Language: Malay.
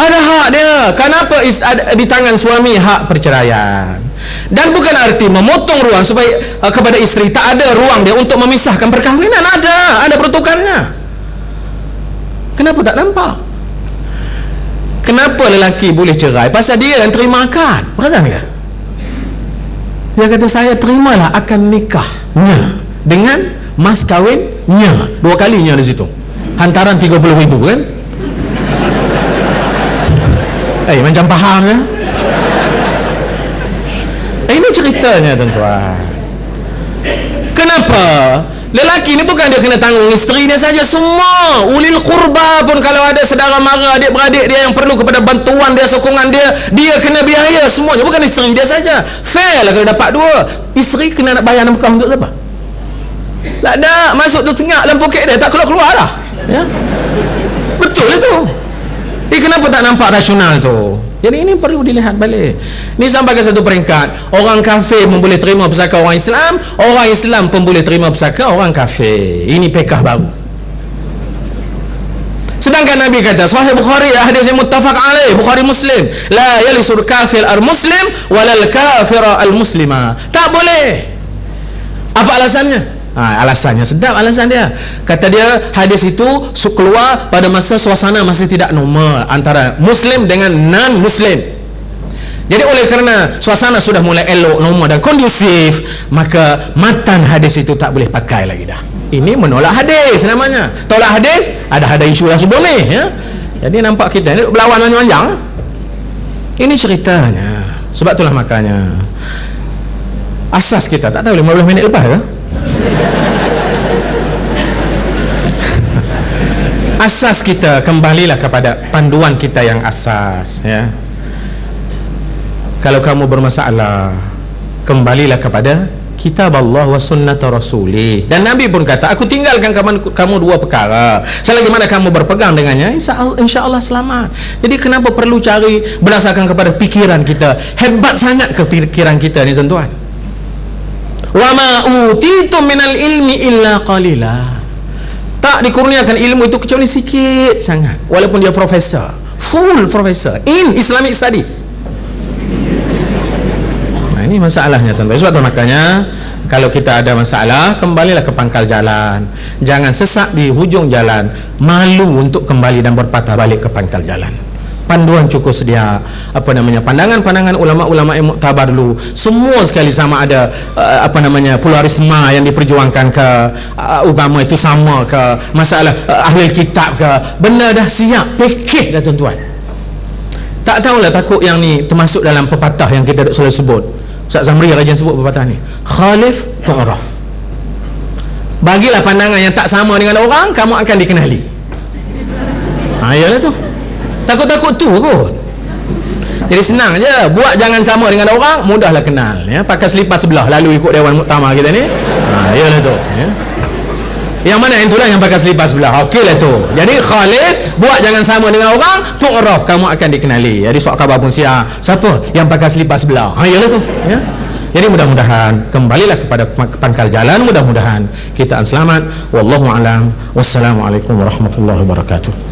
Ada hak dia. Kenapa di tangan suami hak perceraian? Dan bukan arti memotong ruang supaya kepada isteri tak ada ruang dia untuk memisahkan perkahwinan. Ada pertukarnya. Kenapa tak nampak? Kenapa lelaki boleh cerai? Pasal dia yang terima akad. Perasan ke? Dia kata, saya terimalah akan nikahnya dengan mas kahwinnya. 2 kalinya di situ. Hantaran 30,000 kan? Macam faham ya? Ini ceritanya tuan-tuan. Kenapa? Lelaki ni bukan dia kena tanggung isteri dia saja, semua ulil qurba pun kalau ada saudara mara, adik-beradik dia yang perlu kepada bantuan dia, sokongan dia, dia kena biaya semuanya, bukan isteri dia saja. Fair lah kalau dapat 2. Isteri kena nak bayar nafkah untuk siapa? Tak ada, masuk tu tengah dalam poket dia, tak keluar-keluar lah ya? Betul itu. Kenapa tak nampak rasional tu? Jadi ini perlu dilihat balik. Ini sampai ke satu peringkat, orang kafir pun boleh terima pusaka orang Islam pun boleh terima pusaka orang kafir. Ini pekah baru. Sedangkan Nabi kata, Sahih Bukhari, hadis yang muttafaq alaih, Bukhari Muslim, la yalisul kafir al-muslim walal kafira al-muslima. Tak boleh. Apa alasannya? Alasannya sedap, alasan dia. Kata dia, hadis itu keluar pada masa suasana masih tidak normal antara muslim dengan non-muslim. Jadi oleh kerana suasana sudah mulai elok, normal dan kondusif, maka matan hadis itu tak boleh pakai lagi dah. Ini menolak hadis namanya. Tolak hadis, ada isu yang sebelum ni ya? Jadi nampak kita ni berlawan panjang. Ini ceritanya. Sebab itulah makanya asas kita, tak tahu 15 minit lepas ke? Asas kita, kembalilah kepada panduan kita yang asas ya. Kalau kamu bermasalah, kembalilah kepada kitab Allah wa sunnata Rasulih. Dan Nabi pun kata, aku tinggalkan kamu 2 perkara, selagi mana kamu berpegang dengannya, insya Allah selamat. Jadi kenapa perlu cari berdasarkan kepada pikiran kita? Hebat sangat ke pikiran kita ni tuan-tuan. Wa ma utitum minal ilmi illa qalila. Tak dikurniakan ilmu itu kecuali sikit sangat, walaupun dia profesor, full profesor in Islamic Studies. Ini masalahnya tuan-tuan. Sebab itu makanya kalau kita ada masalah, kembalilah ke pangkal jalan. Jangan sesak di hujung jalan, malu untuk kembali dan berpatah balik ke pangkal jalan. Panduan cukup sedia, pandangan-pandangan ulama-ulama yang muktabar dulu, semua sekali sama ada pluralisme yang diperjuangkan ke agama itu sama ke, masalah ahli kitab ke, benda dah siap, pekeh dah tuan-tuan. Tak tahulah, takut yang ni termasuk dalam pepatah yang kita selalu sebut. Ustaz Zamri rajin sebut pepatah ni, khalif tu'raf. Bagilah pandangan yang tak sama dengan orang, kamu akan dikenali. Yalah tu. Takut-takut tu kot. Jadi senang je, buat jangan sama dengan orang, mudahlah kenal ya. Pakai selipar sebelah lalu ikut dewan muktamar kita ni. Yalah tu ya. Yang mana itulah yang pakai selipar sebelah. Okeylah tu. Jadi khalif, buat jangan sama dengan orang, tu'raf, kamu akan dikenali. Jadi surat khabar pun siapa yang pakai selipar sebelah. Yalah tu ya. Jadi mudah-mudahan kembalilah kepada pangkal jalan, mudah-mudahan kita selamat. Wallahu a'lam. Wassalamualaikum warahmatullahi wabarakatuh.